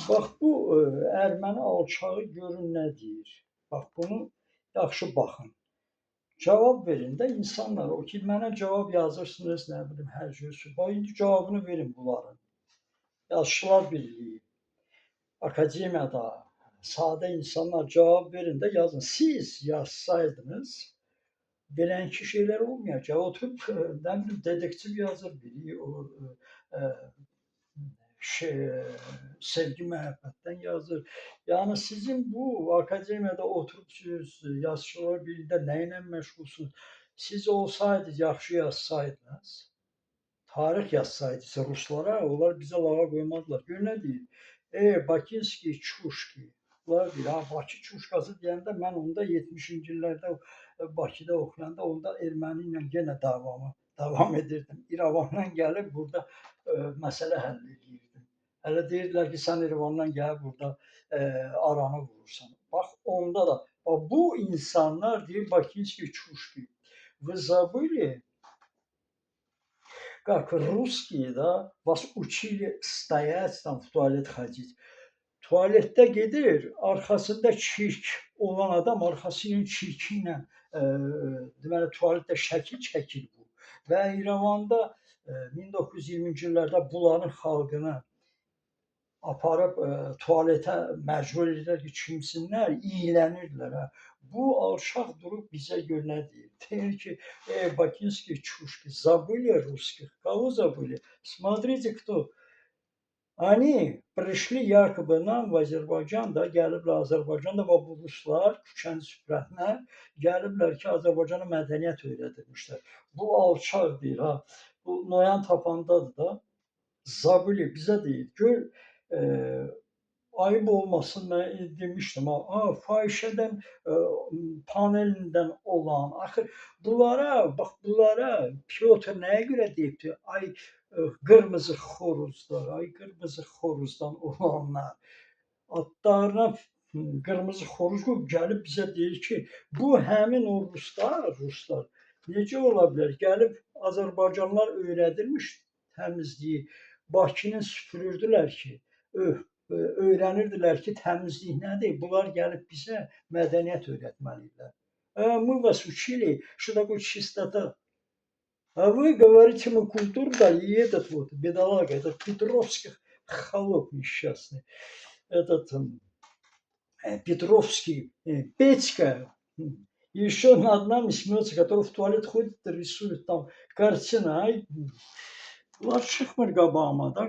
Bax bu erməni alçağı görün nə deyir. Bax bunu yaxşı baxın. Cavab verin də insanlar. O ki mənə cavab yazırsınız, nə bilim, hər cür. Bax indi cavabını verin bunların. Yazıçılar Birliyi, akademiyada sadə insanlar cavab verin də yazın. Siz yazsaydınız belənki şeylər olmayacaq. Oturub nə bilim dedektiv yazır biri, o sevgi məhəbbətdən yazır. Yəni sizin bu akademiyada oturubsuz, yazıçılar birində nə ilə məşğulsunuz? Siz olsaydınız, yaxşı yazsaydınız, tarix yazsaydınız ruslara, onlar bizə lağa qoymazlar. Gör nə deyir? Bakinski, Çuşki. Bunlar deyir, ha, Bakı Çuşkası deyəndə mən onda 70-ci illərdə Bakıda oxuyanda onda erməni ilə yenə davam edirdim. İrəvandan gəlib burada məsələ həll edirdim. Hələ deyirdilər ki, sən İrəvandan gəlib burada aranı vurursan. Bax onda da bu insanlar deyir Bakinski, Çuşki. Вы забыли, как русские, да, вас учили стоять там в туалет ходить. Tualetdə gedir, arxasında çirk olan adam arxası ilə çirki ilə deməli tualetdə şəkil çəkir bu. Və İrəvanda 1920-ci illərdə bunların xalqını aparıb tualetə məcbur edirlər ki, çimsinlər, iylənirdilər. Hə. Bu alçaq durub bizə gör nə deyir. Deyir ki, Bakinski, Çuşki, забыли русских. Кого забыли? Смотрите, кто. Они пришли якобы нам в Azərbaycan da, gəliblər Azərbaycanda və bu ruslar, küçəni süpürənlər gəliblər ki, Azərbaycana mədəniyyət öyrədirmişlər. Bu alçaq deyir, ha. Bu Noyan tapandadır da. Zabili bizə deyir. Gör, ayıb olmasın, mən demişdim, fahişədən panelindən olan, axı bax bunlara Pyotr nəyə görə deyibdir? Ay qırmızı xoruzlar, ay qırmızı xoruzdan olanlar. Adlarına qırmızı xoruz qoyub gəlib bizə deyir ki, bu həmin o ruslar necə ola bilər? Gəlib Azərbaycanlılar öyrədirmiş təmizliyi. Bakını süpürürdülər ki, öyrənirdilər ki, təmizlik nədir? Bunlar gəlib bizə mədəniyyət öyrətməlidirlər. Мы вас учили, что такое чистота. А вы говорите, мы культурно, и этот вот бедолага, этот Петровский холоп несчастный, этот Петровский, Петька, еще над нами смеется, который в туалет ходит и рисует там картины. Ай, лучших мы габама, да,